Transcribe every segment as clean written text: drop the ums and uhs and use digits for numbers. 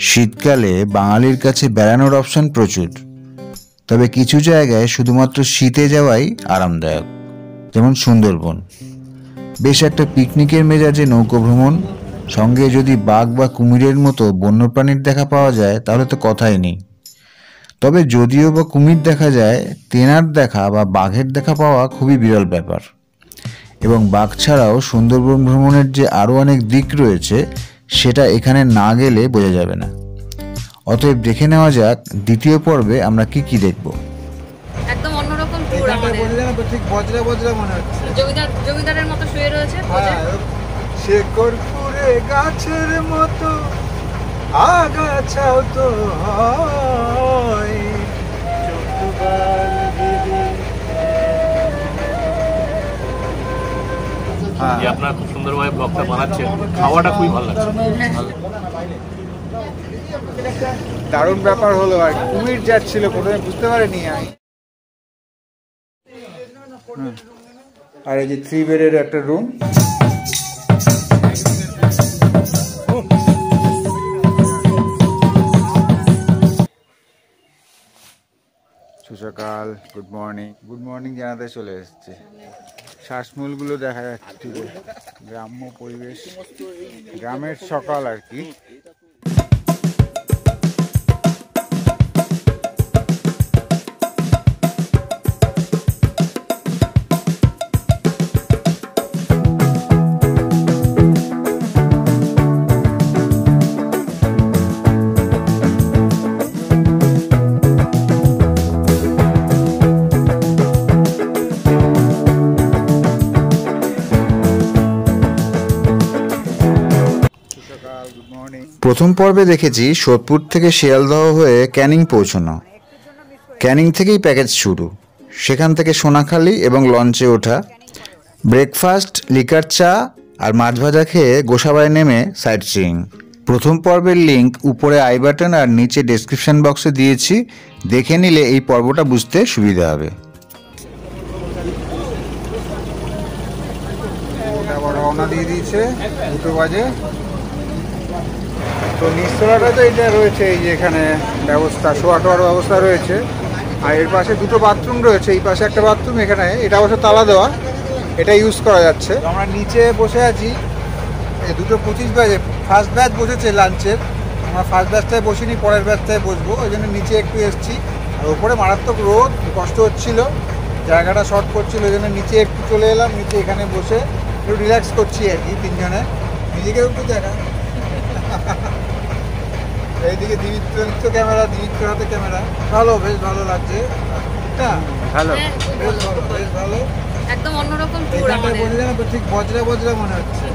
শীতকালে বাঙালির কাছে বেড়ানোর অপশন প্রচুর, তবে কিছু জায়গায় শুধুমাত্র শীতে যাওয়াই আরামদায়ক, যেমন সুন্দরবন। বেশ একটা পিকনিকের মেজাজে নৌকো ভ্রমণ, সঙ্গে যদি বাঘ বা কুমিরের মতো বন্যপ্রাণীর দেখা পাওয়া যায় তাহলে তো কথাই নেই। তবে যদিও বা কুমির দেখা যায়, তেনার দেখা বা বাঘের দেখা পাওয়া খুবই বিরল ব্যাপার। এবং বাঘ ছাড়াও সুন্দরবন ভ্রমণের যে আরও অনেক দিক রয়েছে সেটা এখানে না গেলে বোঝা যাবে না। অতএব দেখে নেওয়া যাক দ্বিতীয় পর্বে আমরা কি কি দেখব। একদম অন্যরকম ট্যুর আমাদের। ঠিক বজরা বজরা মনে হচ্ছে, জমিদারের মতো শুয়ে রয়েছে। শেকরপুরে গাছের মতো আগাছাও তো হয়। আপনারা খুব সুন্দরভাবে ব্লগটা বানাচ্ছেন, খাওয়াটা খুবই ভালো লাগছে। দারুণ ব্যাপার হলো। আর কুমির যাচ্ছিল, প্রথমে বুঝতে পারিনি আমি। আর এই যে 3 বেডের একটা রুম। সকাল, গুড মর্নিং জানাতে চলে এসছে। শ্বাসমূলগুলো দেখা যাচ্ছে, গ্রাম্য পরিবেশ, গ্রামের সকাল আর কি। প্রথম পর্বে দেখেছি সোদপুর থেকে শিয়ালদহ হয়ে ক্যানিং পৌঁছানো। ক্যানিং থেকেই প্যাকেজ শুরু, সেখান থেকে সোনাখালি এবং লঞ্চে ওঠা, ব্রেকফাস্ট, লিকার চা আর মাছ ভাজা খেয়ে গোসাবায় নেমে সাইট সিইং। প্রথম পর্বের লিঙ্ক উপরে আই বাটন আর নিচে ডেসক্রিপশন বক্সে দিয়েছি, দেখে নিলে এই পর্বটা বুঝতে সুবিধা হবে। রওনা দিয়ে দিয়েছে, 2 বাজে। তো নিচতলাটা তো এটা রয়েছে, এই যে এখানে ব্যবস্থা, শোয়া টোয়ার ব্যবস্থা রয়েছে। আর এর পাশে 2টো বাথরুম রয়েছে, এই পাশে একটা বাথরুম, এখানে এটা অবশ্য তালা দেওয়া, এটা ইউজ করা যাচ্ছে। আমরা নিচে বসে আছি, 2:25 বাজে। ফার্স্ট ব্যাচ বসেছে লাঞ্চের, আমরা ফার্স্ট ব্যাচটায় বসিনি, পরের ব্যাচটায় বসবো, ওই জন্য নিচে একটু এসেছি। আর ওপরে মারাত্মক রোদ, কষ্ট হচ্ছিল, জায়গাটা শর্ট করছিল, ওই জন্য নিচে একটু চলে এলাম। নিচে এখানে বসে একটু রিল্যাক্স করছি আর কি, 3 জনে। নিজেকেও একটু দেখা। এইদিকে দিমিত্র ক্যামেরা, দিমিত্র হাতে ক্যামেরা। ভালো, বেশ ভালো লাগছে। ভালো, বেশ ভালো। একদম অন্যরকম ট্যুর আমাদের। বললে না তো, ঠিক বজরা বজরা মনে হচ্ছে,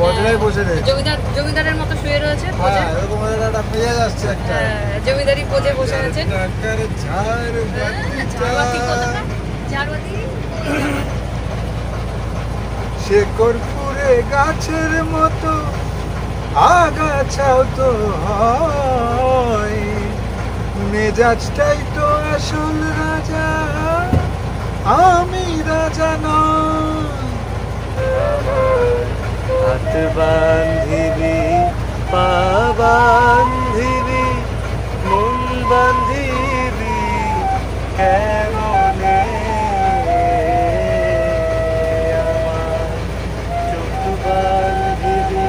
বজরায় বসে রয়েছে। জমিদারের মতো শুয়ে রয়েছে। এরকম একটা মেজাজ আসছে একটা, জমিদারি পোজে বসে আছে। শেকরপুরে গাছের মতো আগাছাও তো হয়, মেজাজটাই তো আসল রাজা, আমি রাজা নয়। হাত বান্ধিবি, পা বান্ধিবি, মন বান্ধিবি কেমনে আমার, চোখ বান্ধিবি।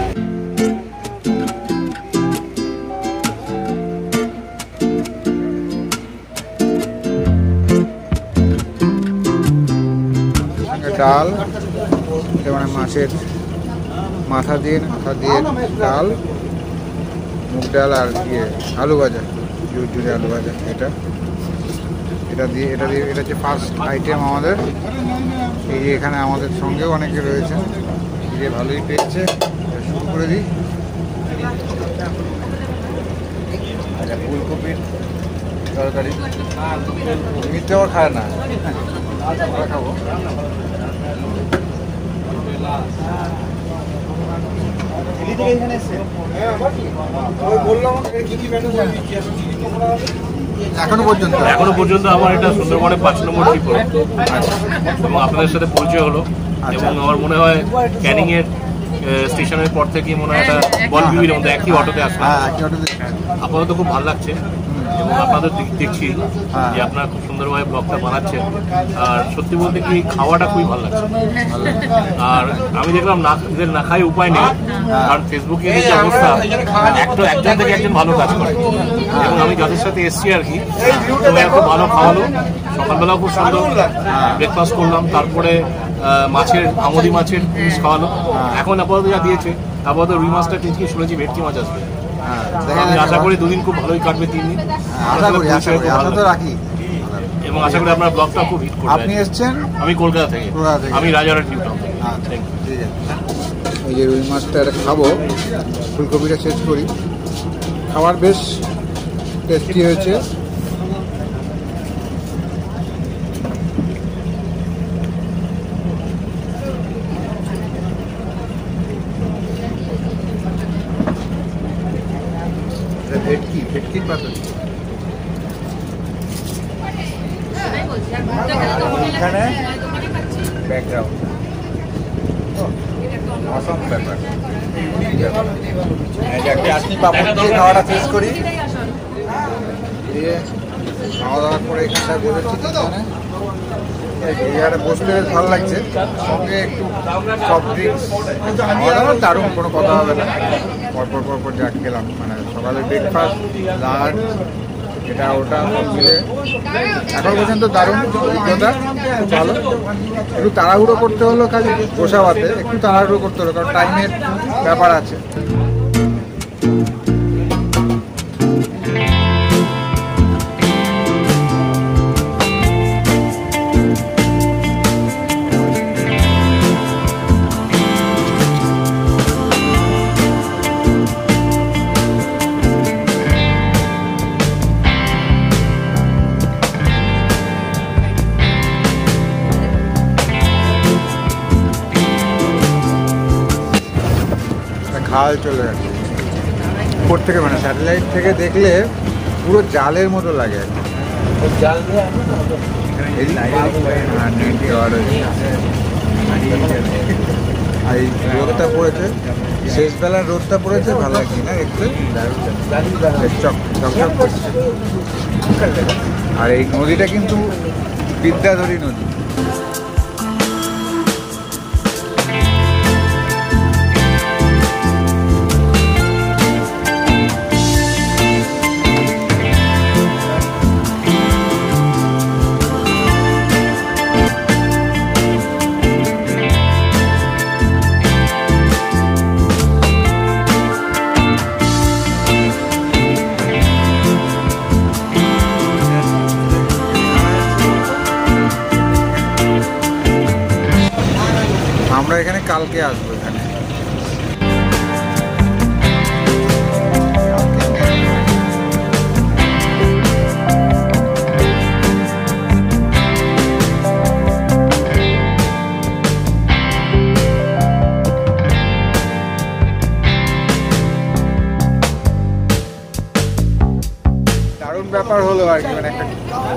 ডাল, মানে মাছের মাথা দিয়ে ডাল, মুগ ডাল আর দিয়ে আলু ভাজা, জুড়ে আলু ভাজা। এটা দিয়ে এটা হচ্ছে ফার্স্ট আইটেম আমাদের। এই যে এখানে আমাদের সঙ্গেও অনেকে রয়েছে, যে ভালোই পেয়েছে। শুরু করে দিই। ফুলকপির তরকারি, মিথ্যে আবার খায় না, আমরা খাবো। এখনো পর্যন্ত আমার এটা সুন্দরবনে 5 নম্বর ট্রিপ হলো এবং আপনাদের সাথে পরিচয় হলো। এবং আমার মনে হয় ক্যানিং এর স্টেশনের পর থেকে মনে হয় একটা বল বিবির মধ্যে একই অটোতে আসলাম। আপাতত খুব ভালো লাগছে এবং আপনাদের দেখছি যে আপনারা খুব সুন্দরভাবে ব্লগটা বানাচ্ছেন। আর সত্যি বলতে কি খাওয়াটা খুবই ভালো লাগছে। আর আমি দেখলাম না খাই উপায় নেই, কারণ ফেসবুকে যে অবস্থা একজন থেকে একজন ভালো কাজ করে এবং আমি যাদের সাথে এসছি আর কি খুব ভালো খাওয়ালো। সকালবেলাও খুব সুন্দর ব্রেকফাস্ট করলাম, তারপরে আমদি মাছের পিস খাওয়ালো। এখন আপাতত যা দিয়েছে আপাতত রুই মাছটা টেস্টি শুনেছি, ভেটকি মাছ আসবে। আমি আশা করি 2 দিন খুব ভালোই কাটবে, 3 দিন এবং আশা করি আপনার ব্লগটা খুব হিট করবে। আপনি এসছেন? আমি কলকাতা থেকে, আমি রাজারহাট নিউ টাউন। এই যে রুই মাছটা খাবো, ফুলকপিটা শেষ করি। খাবার বেশ টেস্টি হয়েছে। ভেটকির পাতা এখানে ব্যাকগ্রাউন্ড অসম ব্যাপার। চাটনি পাপড় দিয়ে খাওয়াটা শেষ করি, দিয়ে খাওয়া দাওয়া করে এখানটায় বসেছি। এখানে বসতে বেশ ভালো লাগছে, সঙ্গে একটু সফট ড্রিঙ্কস। দারুণ, কোনো কথা হবে না। পরপর যা খেলাম, মানে সকালে ব্রেকফাস্ট, লাঞ্চ, এটা ওটা সব মিলে এখন পর্যন্ত দারুণ অভিজ্ঞতা, খুব ভালো। একটু তাড়াহুড়ো করতে হলো, খালি গোসাবাতে একটু তাড়াহুড়ো করতে হলো, কারণ টাইমের ব্যাপার আছে। খাল চলে গেছে উপর থেকে, মানে স্যাটেলাইট থেকে দেখলে পুরো জালের মতো লাগে। আর এই রোদটা পড়েছে, শেষ বেলার রোদটা পড়েছে, ভালো লাগছে না দেখতে, চকচক করছে। আর এই নদীটা কিন্তু বিদ্যাধরী নদী। আমরা এখানে কালকে আসবো। এখানে দারুণ ব্যাপার হলো আর কি, মানে একটা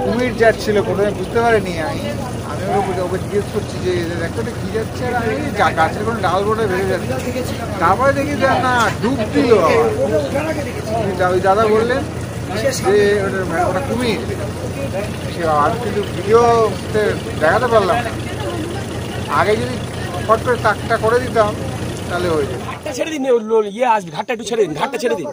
কুমির যাচ্ছিল, প্রথমে বুঝতে পারিনি আমি ওকে জিজ্ঞেস করছি যে দেখো কি যাচ্ছে, আর আমি গাছের কোনো ডাল বোটে বেড়ে যাচ্ছে। তারপরে দেখি যে না, ডুব দিল। ওই দাদা বললেন যে ওটা কুমির। আমি কিন্তু ভিডিওতে দেখাতে পারলাম না, আগে যদি ফট করে তাকটা করে দিতাম তাহলে হয়ে যেত। ছেড়ে দিন, ইয়ে আসবে, ঘাটটা একটু ছেড়ে দিন, ঘাটটা ছেড়ে দিন।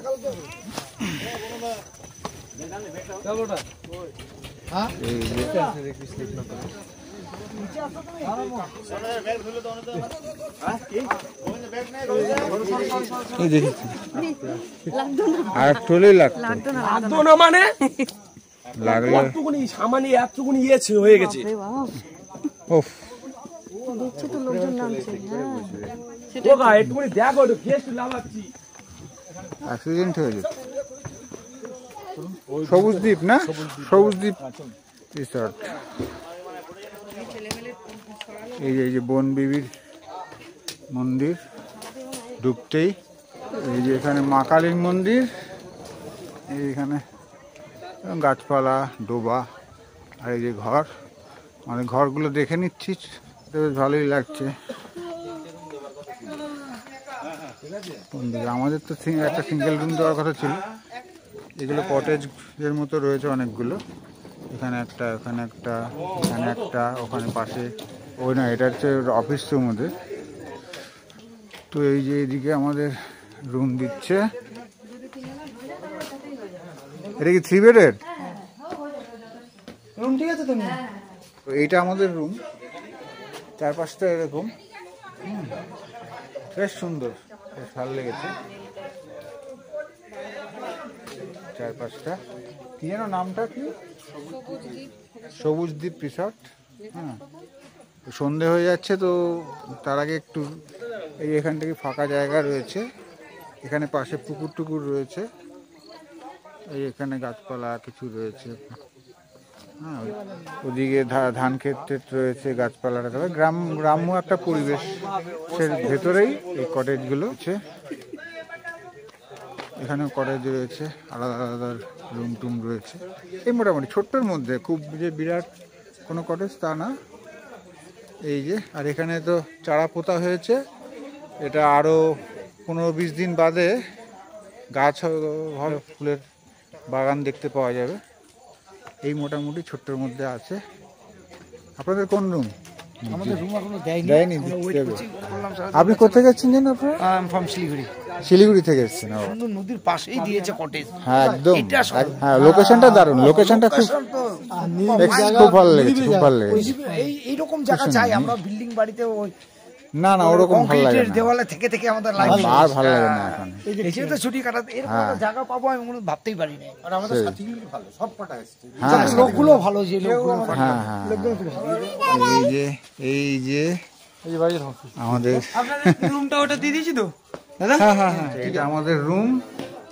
আর চলেই লাগতো না, মানে লাগলো এতটুকুনি সামান্য, এতটুকুনি ইয়েছে হয়ে গেছে। একটুখানি দেখো, অ্যাক্সিডেন্ট হয়ে যেত। সবুজদ্বীপ না, সবুজদ্বীপ রিসর্ট। এই যে বন বিবির মন্দির ঢুকতেই, এই যে এখানে মা কালীর মন্দির, এইখানে গাছপালা, ডোবা, আর এই যে ঘর, মানে ঘরগুলো দেখে নিচ্ছি, বেশ ভালোই লাগছে। কোন দিকে? আমাদের তো একটা সিঙ্গেল রুম দেওয়ার কথা ছিল। এগুলো কটেজের মতো রয়েছে অনেকগুলো, এখানে একটা, ওখানে একটা, এখানে একটা, ওখানে পাশে ওই না, এটা হচ্ছে অফিস রুম ওদের। তো এই যে এইদিকে আমাদের রুম দিচ্ছে। এটা কি 3 বেডের রুম? ঠিক আছে। তুমি এইটা আমাদের রুম, চারপাশটা এরকম বেশ সুন্দর, বেশ ভালো লেগেছে চারপাশটা। কি যেন নামটা কি? সবুজদ্বীপ রিসর্ট। হ্যাঁ, সন্ধে হয়ে যাচ্ছে, তো তার আগে একটু এই এখান থেকে ফাঁকা জায়গা রয়েছে, এখানে পাশে পুকুর টুকুর রয়েছে, এই এখানে গাছপালা কিছু রয়েছে। হ্যাঁ, ওদিকে ধান ক্ষেত রয়েছে, গাছপালাটা তবে গ্রাম্য একটা পরিবেশের ভেতরেই এই কটেজগুলো আছে। এখানেও কটেজ রয়েছে, আলাদা আলাদা রুম টুম রয়েছে। এই মোটামুটি ছোট্টর মধ্যে, খুব যে বিরাট কোনো কটেজ তা না। এই যে, আর এখানে তো চারা পোতা হয়েছে, এটা আরও 15-20 দিন বাদে গাছ ফুলের বাগান দেখতে পাওয়া যাবে। এই মোটামুটি ছোট্টর মধ্যে আছে। আপনাদের কোন রুম? আমাদের রুম এখনো দেয়নি। আপনি কোথায় যাচ্ছেন জানেন? আপনার ফ্রম শিলিগুড়ি। শিলিগুড়ি থেকে এসেছেন? সুন্দর নদীর পাশেই দিয়েছে কটেজ। হ্যাঁ, একদম। হ্যাঁ, লোকেশনটা দারুণ, লোকেশনটা খুব ভালো লেগেছে, খুব ভালো লেগেছে। এইরকম জায়গা চাই আমরা, বিল্ডিং বাড়িতে ওই না ওরকম ভালো লাগে না, দেওয়ালে থেকে থেকে আমাদের লাইফ আর ভালো লাগে না এখন। এসে তো ছুটি কাটাতে এরকম একটা জায়গা পাবো আমি কোনো ভাবতেই পারি না। আর আমাদের সাথীগুলো ভালো, সব কটা এসেছে, লোকগুলো ভালো, যে লোকগুলো। হ্যাঁ, এই যে আমাদের রুমটা ওটা দিয়ে দিয়েছি তো। হ্যাঁ, এটা আমাদের রুম।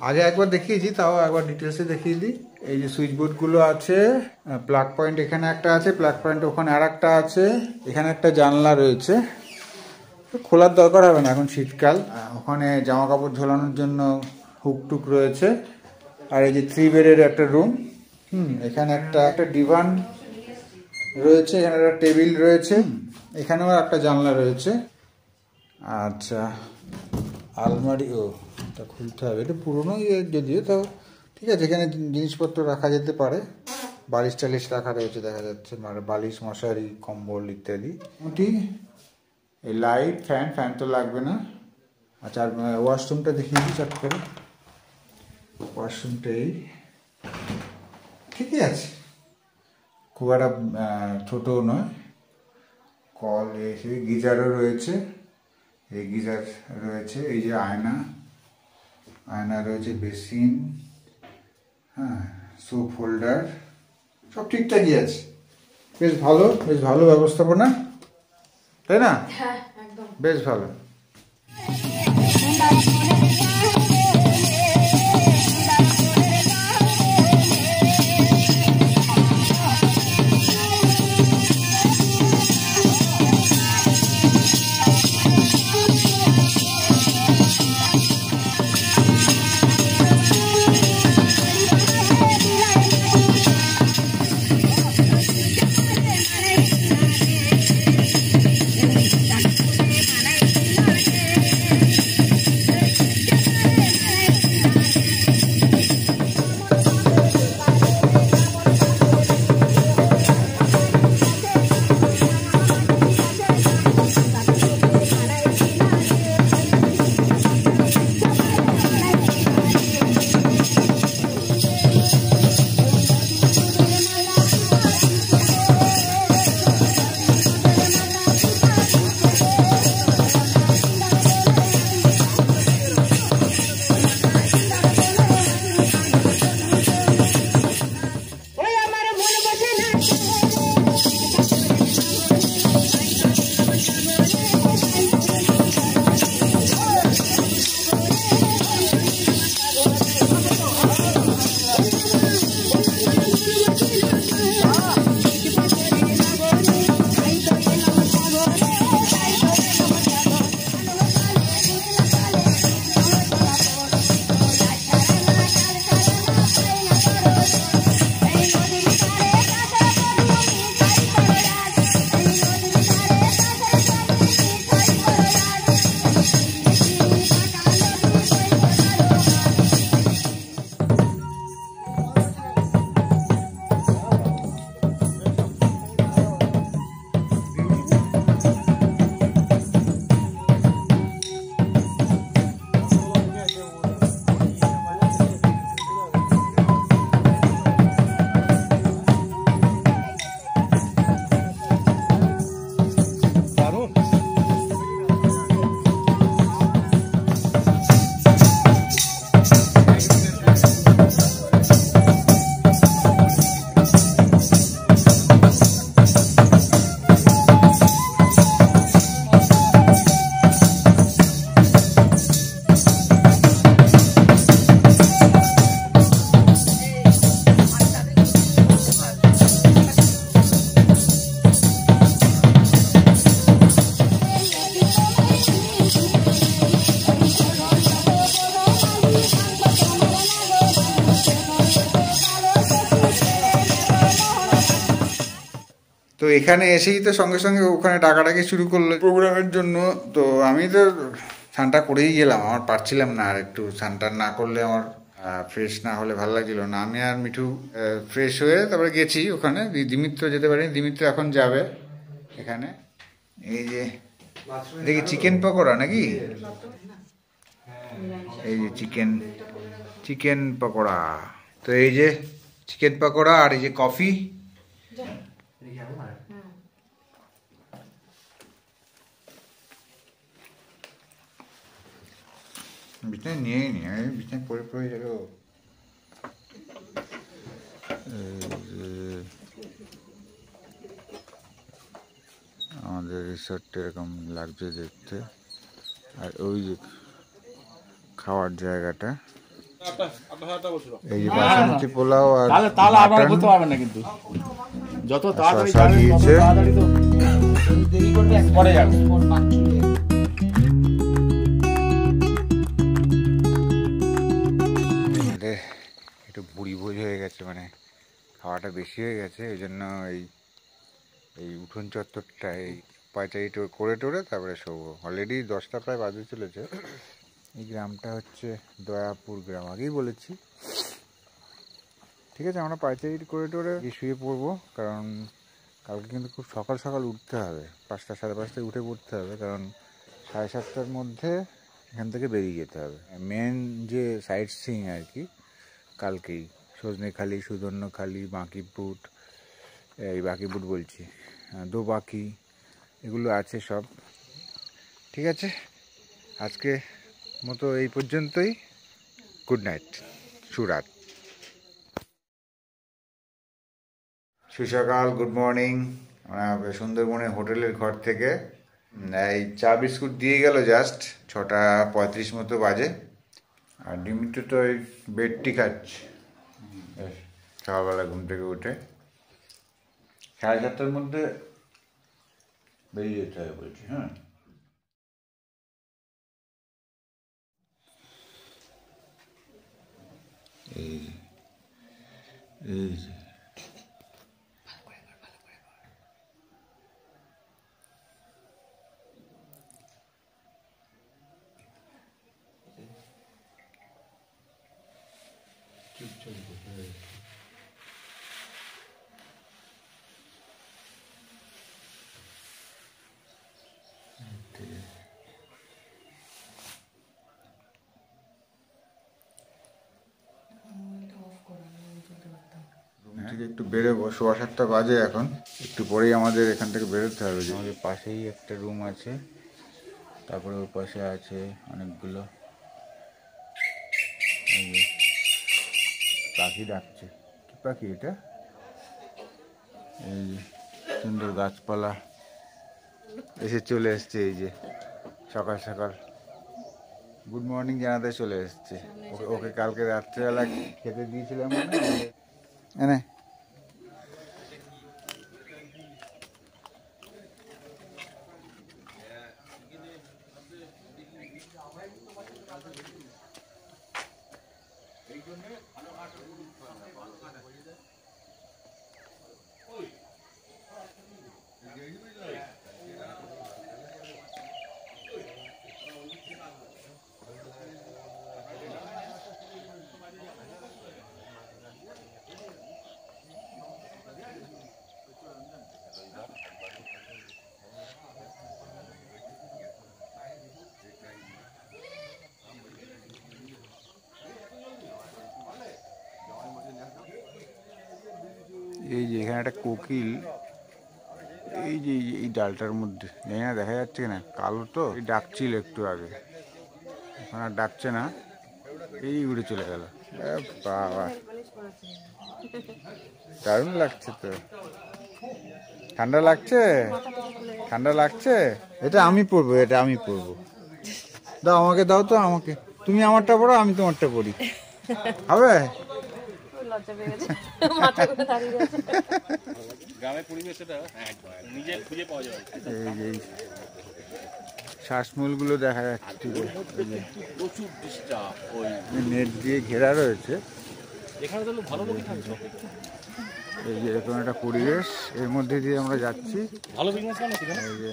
আগে একবার দেখিয়েছি, তাও একবার ডিটেলসে দেখিয়ে দিই। এই যে সুইচ বোর্ড গুলো আছে, প্লাগ পয়েন্ট এখানে একটা আছে, প্লাগ পয়েন্ট ওখানে আর একটা আছে, এখানে একটা জানলা রয়েছে, খোলার দরকার হবে না এখন শীতকাল। ওখানে জামা কাপড় ঝোলানোর জন্য হুক টুক রয়েছে। আর এই যে 3 বেডের একটা রুম। এখানে একটা ডিভান রয়েছে, এখানে একটা টেবিল রয়েছে, এখানেও একটা জানলা রয়েছে। আচ্ছা, আলমারি, তা খুলতে হবে, এটা পুরোনো যদিও, তাও ঠিক আছে। এখানে জিনিসপত্র রাখা যেতে পারে, বালিশ টালিশ রাখা রয়েছে দেখা যাচ্ছে, মানে বালিশ, মশারি, কম্বল ইত্যাদি। মোটামুটি এই লাইট, ফ্যান তো লাগবে না। আচ্ছা, আর ওয়াশরুমটা দেখিয়ে দিই চট করে। ওয়াশরুমটা এই ঠিকই আছে, খুব একটা ছোটও নয়। কল এসে গিজারও রয়েছে, এই গিজার রয়েছে, এই যে আয়না রয়েছে, বেসিন, হ্যাঁ, সোপ হোল্ডার, সব ঠিকঠাকই আছে। বেশ ভালো ব্যবস্থাপনা, তাই না? হ্যাঁ, একদম বেশ ভালো। এখানে এসেই তো সঙ্গে সঙ্গে ওখানে ডাকাডাকি শুরু করলো প্রোগ্রামের জন্য। তো আমি তো স্নানটা করেই গেলাম, আমার পারছিলাম না আর একটু স্নানটা না করলে আমার ফ্রেশ না হলে ভালো লাগছিল না। আমি আর মিঠু ফ্রেশ হয়ে তারপরে গেছি ওখানে। দিমিত্র যেতে পারিনি, দিমিত্র এখন যাবে। এখানে এই যে দেখি চিকেন পকোড়া নাকি, এই যে চিকেন পকোড়া। তো এই যে চিকেন পকোড়া আর এই যে কফি। বিছানায় নিয়েই নি, আমি বিছানায় পড়ে গেল। আমাদের রিসর্টটা এরকম লাগছে দেখতে। আর ওই যে খাওয়ার জায়গাটা, এই যে বাসন্তী পোলাও আর মাটন কিন্তু যত শসা দিয়েছে। একটু বুড়ি ভোজ হয়ে গেছে, মানে খাওয়াটা বেশি হয়ে গেছে, ওই জন্য এই উঠোন চত্বরটা এই পায়চারি করে টোরে তারপরে শোবো। অলরেডি 10টা প্রায় বাজে চলেছে। এই গ্রামটা হচ্ছে দয়াপুর গ্রাম, আগেই বলেছি। ঠিক আছে, আমরা পায়চারি করে টোরে শুয়ে পড়বো, কারণ কালকে কিন্তু খুব সকাল সকাল উঠতে হবে। 5টা সাড়ে 5টায় উঠে পড়তে হবে, কারণ 7:30টার মধ্যে এখান থেকে বেরিয়ে যেতে হবে। মেন যে সাইট সিইং আর কি কালকেই, সজনেখালি, সুদর্ণখালি, বাঁকিপুট, এই বাঁকিপুট বলছি, দোবাকি, এগুলো আছে সব। ঠিক আছে, আজকে মতো এই পর্যন্তই। গুড নাইট, সুরাত। সুসকাল, গুড মর্নিং। আমরা সুন্দরবনের হোটেলের ঘর থেকে এই চা বিস্কুট দিয়ে গেল জাস্ট 6:35 মতো বাজে। আর ডিমিত্র তো ওই বেডটি খাচ্ছে সকালবেলা ঘুম থেকে উঠে। 7:30টার মধ্যে বেরিয়ে যেতে হবে বলছি। হ্যাঁ, এই যে থেকে একটু বেরোবো। 7:15 বাজে এখন, একটু পরেই আমাদের এখান থেকে বেরোতে হবে। আমাদের পাশেই একটা রুম আছে, তারপরে ওর পাশে আছে অনেকগুলো পাখি ডাকছে। কি পাখি এটা? এই যে সুন্দর গাছপালা এসে চলে এসছে, এই যে সকাল সকাল গুড মর্নিং জানাতে চলে এসছে। ওকে কালকে রাত্রেবেলা খেতে দিয়েছিলাম এনে। এই যে এখানে একটা কোকিল, এই যে এই ডালটার মধ্যে, জানি না দেখা যাচ্ছে না, কালো তো, এই ডাকছিল একটু আগে, এখন আর ডাকছে না, এই উড়ে চলে গেল। বাবা, দারুণ লাগছে তো। ঠান্ডা লাগছে? ঠান্ডা লাগছে? এটা আমি পরবো, এটা আমি পরবো। দাও আমাকে, দাও তো আমাকে। তুমি আমারটা পরো, আমি তোমারটা পরি, হবে? শ্বাসমূলগুলো দেখা যাচ্ছে, নেট দিয়ে ঘেরা রয়েছে। এই যে এরকম একটা পরিবেশ, এর মধ্যে দিয়ে আমরা যাচ্ছি। এই যে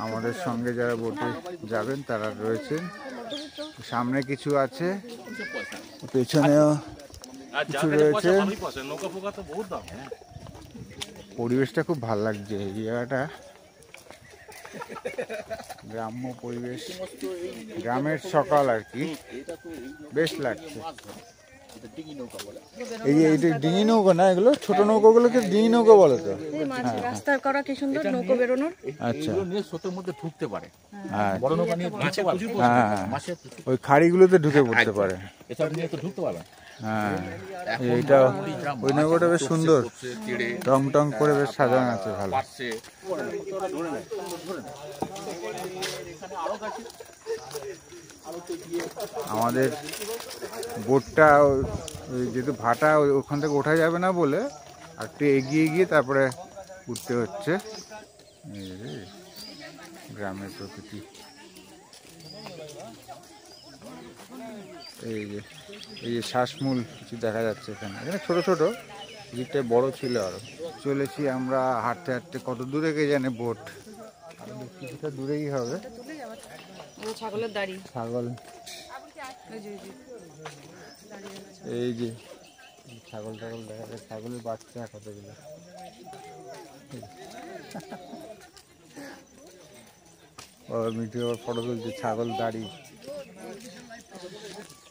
আমাদের সঙ্গে যারা বোটে যাবেন তারা রয়েছেন, সামনে কিছু আছে, পেছনেও কিছু রয়েছে। পরিবেশটা খুব ভালো লাগছে, এই জায়গাটা গ্রাম্য পরিবেশ, গ্রামের সকাল আর কি, বেশ লাগছে। এই যে এইটা ডিঙি নৌকা না, এগুলো ছোট নৌকাগুলোকে ডিঙি নৌকা বলে তো। রাস্তার করা কি সুন্দর নৌকো বেরোনোর। আচ্ছা, স্রোতের মধ্যে ঢুকতে পারে, বড় নৌকা নিয়ে ওই খাড়িগুলোতে ঢুকে পড়তে পারে, এছাড়া নিয়ে তো ঢুকতে পারবে। হ্যাঁ, এইটা ওই নৌকাটা বেশ সুন্দর, টং টং করে বেশ সাজানো আছে, ভালো। আমাদের বোটটা যেহেতু ভাটা, ওখান থেকে ওঠা যাবে না বলে আর একটু এগিয়ে গিয়ে তারপরে উঠতে হচ্ছে। গ্রামের প্রকৃতি, এই যে শ্বাসমূল কিছু দেখা যাচ্ছে এখানে, এখানে ছোট ছোট, দিকটা বড় ছিল আরো। চলেছি আমরা হাঁটতে হাঁটতে, কত দূরে কে জানে বোট, কিছুটা দূরেই হবে। ছাগলের দাড়ি, ছাগল, এই যে ছাগল টাগল দেখা যায়, ছাগলের বাচ্চা কতগুলো। মিঠু আবার ফটো তুলছে, ছাগল দাড়ি।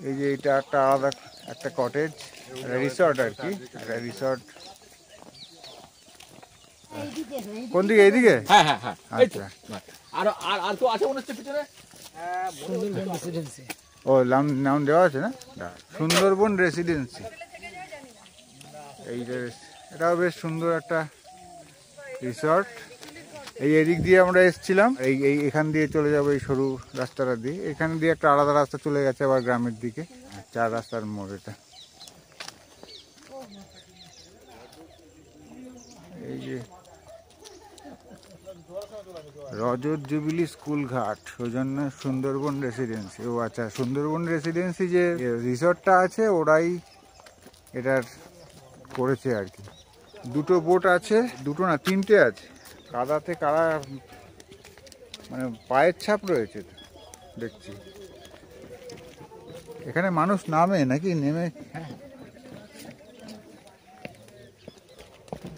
এই যে এটা একটা আলাদা একটা কটেজ, রিসর্ট আর কি, একটা রিসর্ট। কোন দিকে? এইদিকে? হ্যাঁ হ্যাঁ হ্যাঁ, আচ্ছা, আর আর আর তো আছে মনে হচ্ছে পিছনে। ও নাম দেওয়া আছে না, সুন্দরবন রেসিডেন্সি। এই যে এটাও বেশ সুন্দর একটা রিসর্ট। এই এদিক দিয়ে আমরা এসেছিলাম, এই এখান দিয়ে চলে যাবো, এই সরু রাস্তাটা দিয়ে, এখান দিয়ে একটা আলাদা রাস্তা চলে গেছে আবার গ্রামের দিকে, 4 রাস্তার মোড় এটা। এই যে রজত জুবিলি স্কুল ঘাট, ওই জন্য সুন্দরবন রেসিডেন্সি। ও আচ্ছা, সুন্দরবন রেসিডেন্সি যে রিসর্টটা আছে ওরাই এটার করেছে আর কি। দুটো বোট আছে, দুটো না 3টে আছে। কাদাতে কারা মানে পায়ের ছাপ রয়েছে দেখছি। এখানে মানুষ নামে নাকি, নেমে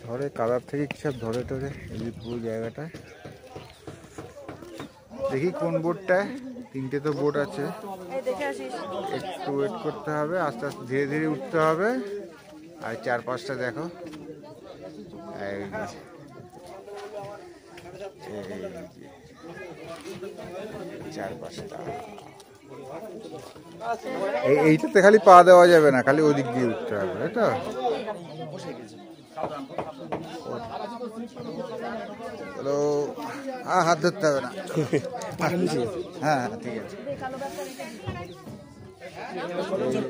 ধরে কাদার থেকে কি সব ধরে টরে, এই পুরো জায়গাটা। দেখি কোন বোটটায়, 3টে তো বোট আছে, একটু ওয়েট করতে হবে, আস্তে আস্তে ধীরে ধীরে উঠতে হবে। আর 4-5টা দেখো, এই 4-5টা। এইটাতে খালি পা দেওয়া যাবে না, খালি ওদিক দিয়ে উঠতে হবে, তাই তো? হাত ধরতে হবে না, হ্যাঁ ঠিক আছে।